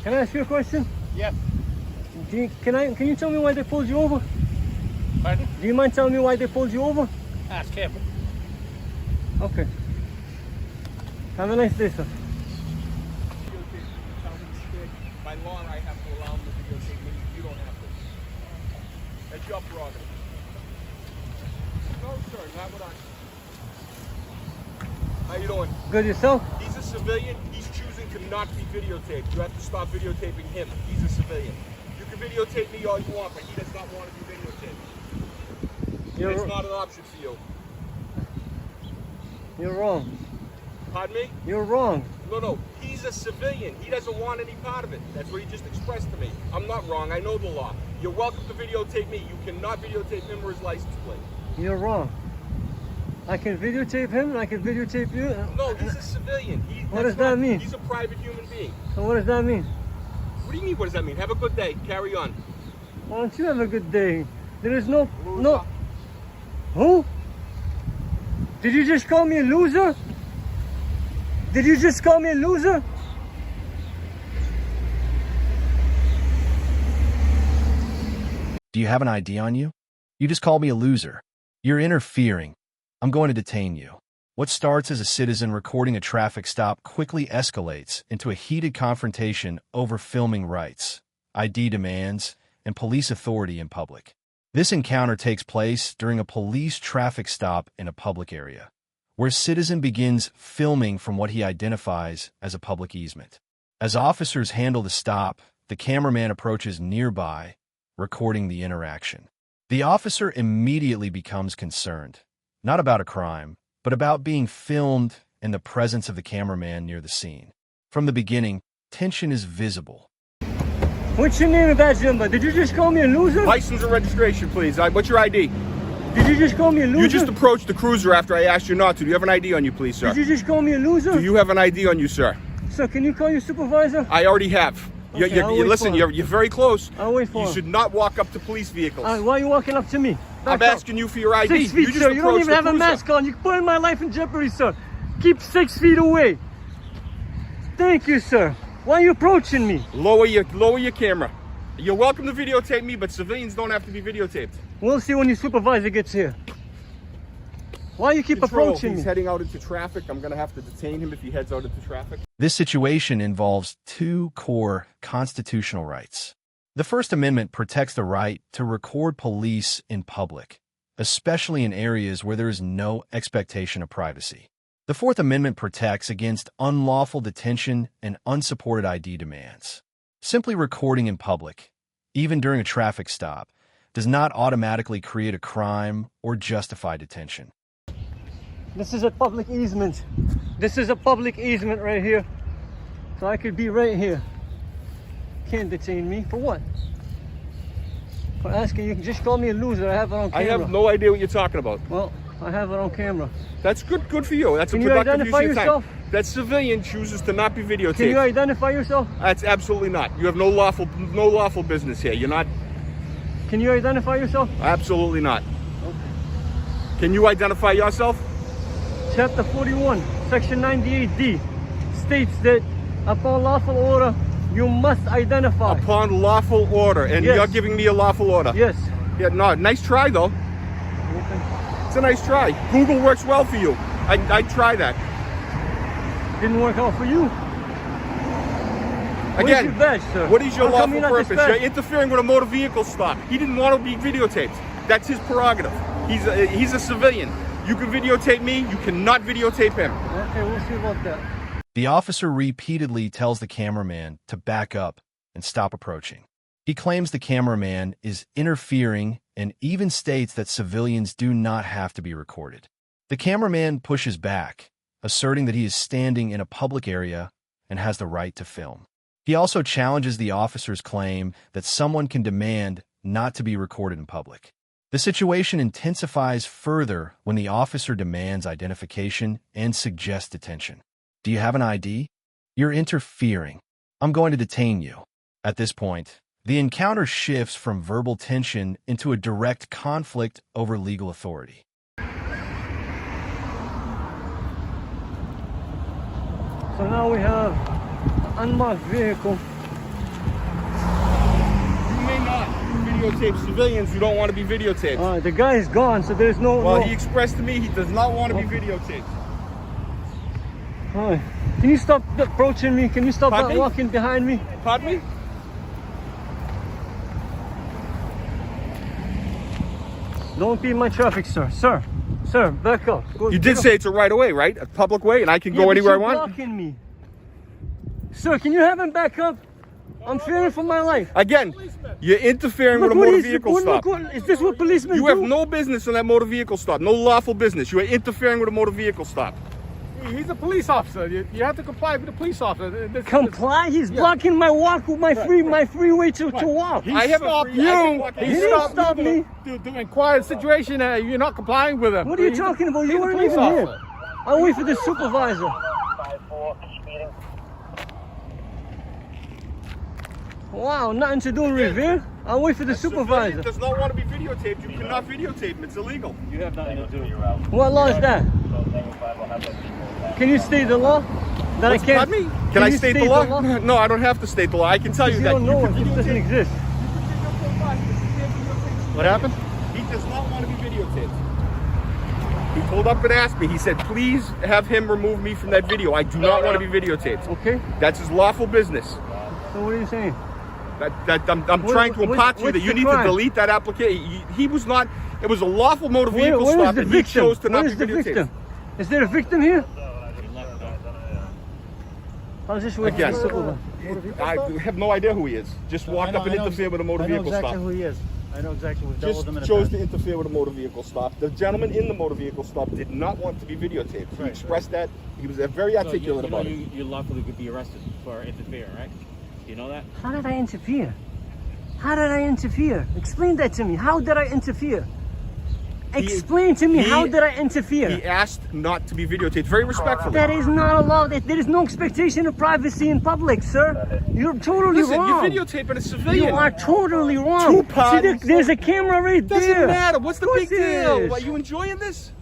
Can I ask you a question? Yes. Can you tell me why they pulled you over? Pardon? Do you mind telling me why they pulled you over? Ask him. Okay. Have a nice day, sir. By law, I have to allow him to videotape me. You don't have to. That's your prerogative. No, sir, not what I. How you doing? Good, yourself? He's a civilian. He's choosing to not be videotaped. You have to stop videotaping him. He's a civilian. You can videotape me all you want, but he does not want to be videotaped. It's not an option for you. You're wrong. Pardon me? You're wrong. No. He's a civilian. He doesn't want any part of it. That's what he just expressed to me. I'm not wrong. I know the law. You're welcome to videotape me. You cannot videotape him or his license plate. You're wrong. I can videotape him and I can videotape you. No, he's a civilian. What does that mean? He's a private human being. So what does that mean? What do you mean, what does that mean? Have a good day. Carry on. Why don't you have a good day? There is no... Who? Did you just call me a loser? Did you just call me a loser? Do you have an ID on you? You just called me a loser. You're interfering. I'm going to detain you. What starts as a citizen recording a traffic stop quickly escalates into a heated confrontation over filming rights, ID demands, and police authority in public. This encounter takes place during a police traffic stop in a public area, where a citizen begins filming from what he identifies as a public easement. As officers handle the stop, the cameraman approaches nearby, recording the interaction. The officer immediately becomes concerned, not about a crime, but about being filmed in the presence of the cameraman near the scene. From the beginning, tension is visible. What's your name and badge number? Did you just call me a loser? License and registration, please. What's your ID? Did you just call me a loser? You just approached the cruiser after I asked you not to. Do you have an ID on you, please, sir? Did you just call me a loser? Do you have an ID on you, sir? Sir, can you call your supervisor? I already have. Okay, Listen, you're very close. I'll wait for You him. should not walk up to police vehicles. Why are you walking up to me? I'm asking you for your ID. 6 feet, you just sir. You don't approached even the have a cruiser. mask on. You're putting my life in jeopardy, sir. Keep 6 feet away. Thank you, sir. Why are you approaching me? Lower your camera. You're welcome to videotape me, but civilians don't have to be videotaped. We'll see when your supervisor gets here. Why you keep approaching me? He's heading out into traffic. I'm going to have to detain him if he heads out into traffic. This situation involves two core constitutional rights. The First Amendment protects the right to record police in public, especially in areas where there is no expectation of privacy. The Fourth Amendment protects against unlawful detention and unsupported ID demands. Simply recording in public, even during a traffic stop, does not automatically create a crime or justify detention. This is a public easement. This is a public easement right here. So I could be right here. Can't detain me. For what? For asking, you can just call me a loser. I have it on camera. I have no idea what you're talking about. Well, I have it on camera. That's good for you. That's Can a you productive identify use of yourself? time. That civilian chooses to not be videotaped. Can you identify yourself? That's absolutely not. You have no lawful business here. You're not. Can you identify yourself? Absolutely not. Okay. Can you identify yourself? Chapter 41, Section 98D states that upon lawful order, you must identify. Upon lawful order, and Yes. you're giving me a lawful order. Yes. Yeah, no, nice try though. Okay. It's a nice try. Google works well for you. I'd try that. Didn't work out for you. Again, What is your badge, sir? what is your How come lawful you're not purpose? You're dispatched? interfering with a motor vehicle stop. He didn't want to be videotaped. That's his prerogative. He's a civilian. You can videotape me. You cannot videotape him. Okay, we'll see about that. The officer repeatedly tells the cameraman to back up and stop approaching. He claims the cameraman is interfering and even states that civilians do not have to be recorded. The cameraman pushes back, asserting that he is standing in a public area and has the right to film. He also challenges the officer's claim that someone can demand not to be recorded in public. The situation intensifies further when the officer demands identification and suggests detention. Do you have an ID? You're interfering. I'm going to detain you. At this point, the encounter shifts from verbal tension into a direct conflict over legal authority. So now we have an unmarked vehicle videotape civilians who don't want to be videotaped. The guy is gone, so there's no... Well, no... he expressed to me he does not want to be videotaped. Alright. Can you stop approaching me? Can you stop Pardon me? walking behind me? Pardon me? Don't be in my traffic, sir. Sir, back up. You did say it's a right of way, right? A public way, and I can go anywhere I want? You're blocking me. Sir, can you have him back up? I'm fearing for my life. Again, you're interfering with a motor vehicle stop. Is this what policemen do? You have no business on that motor vehicle stop. No lawful business. You are interfering with a motor vehicle stop. He's a police officer. You have to comply with the police officer. Comply? He's blocking my walk, my freeway to walk. I have stopped you. He didn't stop me. To inquire the situation. You're not complying with him. What are you talking about? You weren't even here. I'll wait for the supervisor. Wow, nothing to do in Revere. I'll wait for the supervisor. If does not want to be videotaped, you cannot videotape him. It's illegal. You have nothing to do. What law is that? Can you state the law? That I can't. Pardon me? Can I state the law? No, I don't have to state the law. I can tell you You that. don't know it. It doesn't exist. What happened? He does not want to be videotaped. He pulled up and asked me. He said, please have him remove me from that video. I do not want to be videotaped. Okay. That's his lawful business. So what are you saying? I'm trying to impart to you that you need to delete that application. He was not, it was a lawful motor vehicle stop and he chose to not be videotaped. Is there a victim here? How's this work? Again, I have no idea who he is. Just walked up and interfered with a motor vehicle stop. I know exactly who he is. I know exactly who he is. Just chose to interfere with a motor vehicle stop. The gentleman in the motor vehicle stop did not want to be videotaped. He expressed that. He was very articulate about it. You lawfully could be arrested for interfering, right? You know that? How did I interfere? How did I interfere? Explain that to me. How did I interfere? Explain to me, how did I interfere? He asked not to be videotaped, very respectfully. That is not allowed. There is no expectation of privacy in public, sir. You're totally wrong. You're videotaping a civilian. You are totally wrong. See, there's a camera right there. Doesn't matter. What's the big deal? Are you enjoying this?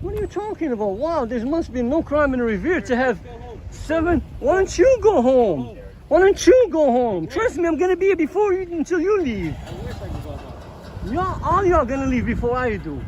What are you talking about? Wow, there must be no crime in Revere to have 7. Why don't you go home? Why don't you go home? Trust me, I'm gonna be here before you until you leave. All y'all gonna leave before I do.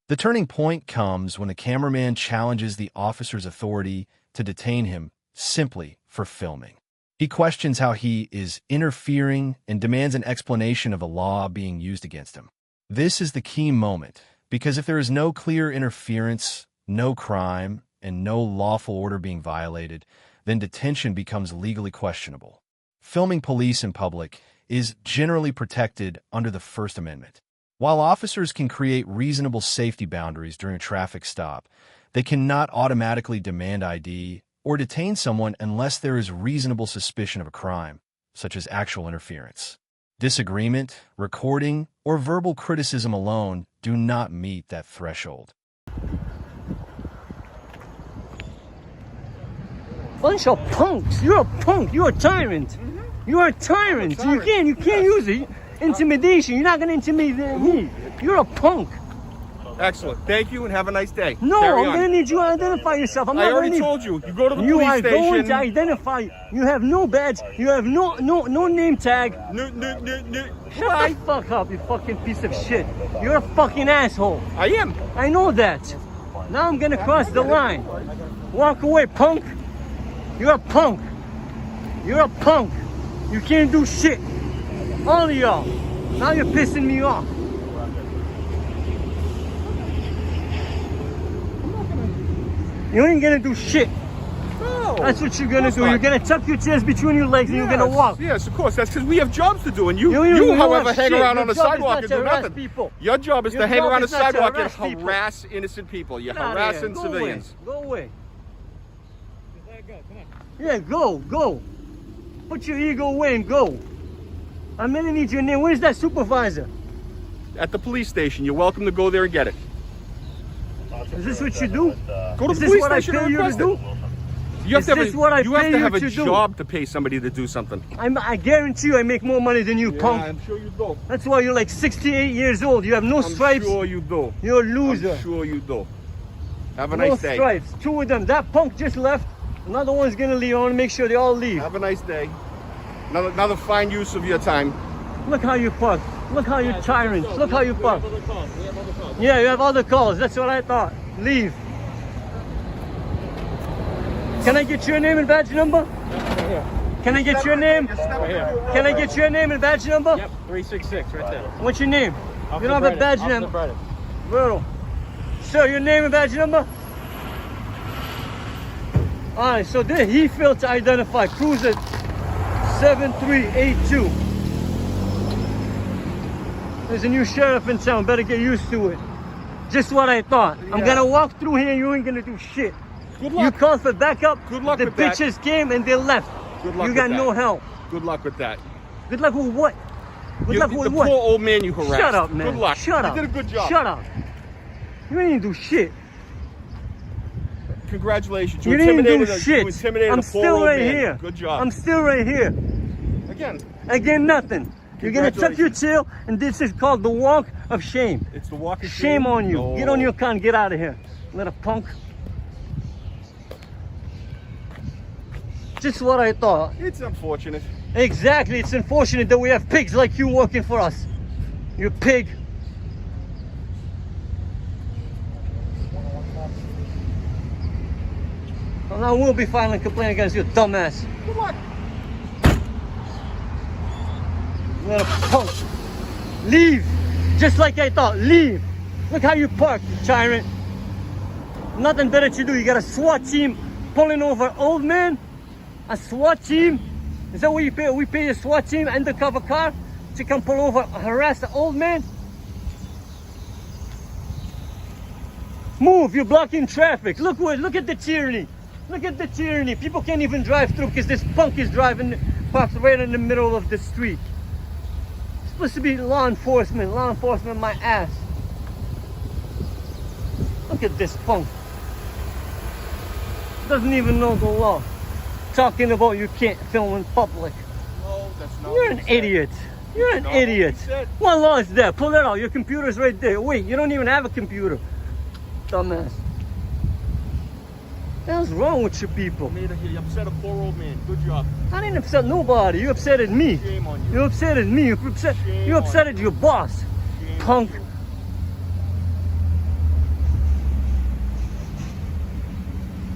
The turning point comes when the cameraman challenges the officer's authority to detain him simply for filming. He questions how he is interfering and demands an explanation of a law being used against him. This is the key moment, because if there is no clear interference, no crime, and no lawful order being violated, then detention becomes legally questionable. Filming police in public is generally protected under the First Amendment. While officers can create reasonable safety boundaries during a traffic stop, they cannot automatically demand ID or detain someone unless there is reasonable suspicion of a crime, such as actual interference. Disagreement, recording, or verbal criticism alone do not meet that threshold. Bunch of punks. You're a punk. You're a tyrant. You're a tyrant. You can't use it. Intimidation. You're not gonna intimidate me. You're a punk. Excellent. Thank you and have a nice day. No, Carry I'm on. gonna need you to identify yourself. I already told you. You go to the police You are station. going to identify. You have no badge. You have no name tag. No. Shut the fuck up, you fucking piece of shit. You're a fucking asshole. I am. I know that. Now I'm gonna cross the line. Walk away, punk. You're a punk. You're a punk. You can't do shit. All of y'all. Now you're pissing me off. You ain't gonna do shit. No. That's what you're gonna do. You're gonna tuck your chest between your legs and you're gonna walk. Yes, of course. That's because we have jobs to do, and you don't however, have hang shit. around Your on the job is sidewalk not and to do harass nothing. people. Your job is Your to hang job around the is not to sidewalk and harass people. harass innocent people. You're Get outta harassing here. civilians. Go away. Yeah, go. Put your ego away and go. I'm gonna need your name. Where's that supervisor? At the police station. You're welcome to go there and get it. Is this what you do? Go to Is the this police what I station pay and you to request do? it. You have Is to have this what I you have pay to you have a to do? job to pay somebody to do something. I guarantee you I make more money than you, punk. I'm sure you do. That's why you're like 68 years old. You have no stripes. I'm sure you do. You're a loser. I'm sure you do. Have a No nice day. stripes. 2 of them. That punk just left. Another one's gonna leave. I want to make sure they all leave. Have a nice day. Another fine use of your time. Look how you park. Look how you tyrants. Look how you park. We have other cars. Yeah, you have other calls. That's what I thought. Leave. Can I get your name and badge number? Right here. Can I get your name? Right here. Can I get your name and badge number? Yep, 366 right there. What's your name? You don't have a badge number. Brennan. Brutal. Sir, your name and badge number? Alright, so there he failed to identify cruiser 7382. There's a new sheriff in town, better get used to it. Just what I thought. I'm gonna walk through here and you ain't gonna do shit. Good You luck. called for backup, Good luck the with that. bitches came and they left. Good luck You with got that. no help. Good luck with that. Good luck with what? Good luck The with poor what? old man you harassed. Shut up, man. Good luck. Shut up. You did a good job. Shut up. You didn't even do shit. Congratulations. You didn't do You shit. intimidated I'm a poor still old right man. here. Good job. I'm still right here. Again, Again, nothing. You're gonna tuck your tail, and this is called the walk of shame. it's the walk of Shame on you. No. Get on your car and get out of here. Little punk. Just what I thought. It's unfortunate. Exactly. It's unfortunate that we have pigs like you working for us. You pig. Well, I will be filing a complaint against you, dumbass. Good luck. Little punk. Leave. Just like I thought. Leave. Look how you park, you tyrant. Nothing better to do. You got a SWAT team pulling over old man. A SWAT team. Is that what you pay? We pay a SWAT team undercover car to come pull over, harass the old man. Move. You're blocking traffic. Look at the tyranny. Look at the tyranny. People can't even drive through because this punk is driving, parked right in the middle of the street. It's supposed to be law enforcement my ass. Look at this punk. Doesn't even know the law. Talking about you can't film in public. No, that's not You're what an he said. idiot. You're an Not what he idiot. said. What law is that? Pull it out. Your computer's right there. Wait, you don't even have a computer. Dumbass. What the hell's wrong with you people? You upset a poor old man. Good job. I didn't upset nobody. You upsetted me. Shame on you. You upsetted me. You Shame upsetted your boss. Shame Punk. on you.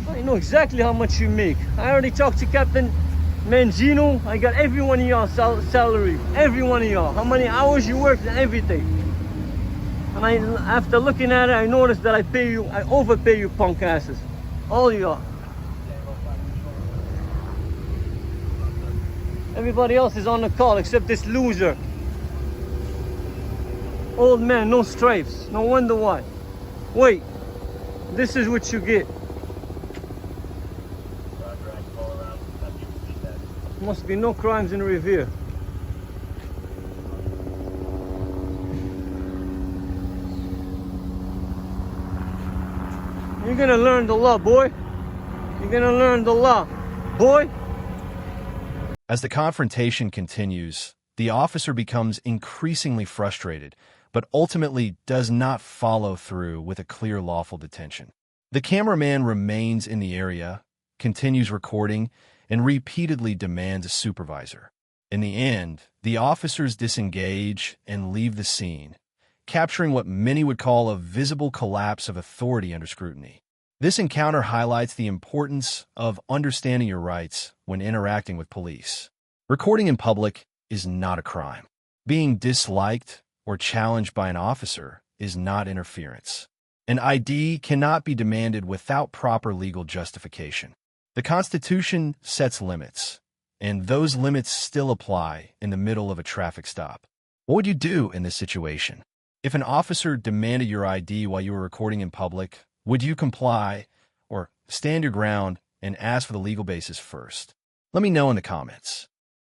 I know exactly how much you make. I already talked to Captain Mangino. I got every one of y'all salary. Every one of y'all. How many hours you worked and everything. And after looking at it, I noticed that I overpay you punk asses. All of y'all. Everybody else is on the call except this loser. Old man, no stripes. No wonder why. Wait. This is what you get. Must be no crimes in Revere. You're gonna learn the law, boy. You're gonna learn the law, boy. As the confrontation continues, the officer becomes increasingly frustrated, but ultimately does not follow through with a clear lawful detention. The cameraman remains in the area, continues recording, and repeatedly demands a supervisor. In the end, the officers disengage and leave the scene, capturing what many would call a visible collapse of authority under scrutiny. This encounter highlights the importance of understanding your rights when interacting with police. Recording in public is not a crime. Being disliked or challenged by an officer is not interference. An ID cannot be demanded without proper legal justification. The Constitution sets limits, and those limits still apply in the middle of a traffic stop. What would you do in this situation? If an officer demanded your ID while you were recording in public, would you comply or stand your ground and ask for the legal basis first? Let me know in the comments.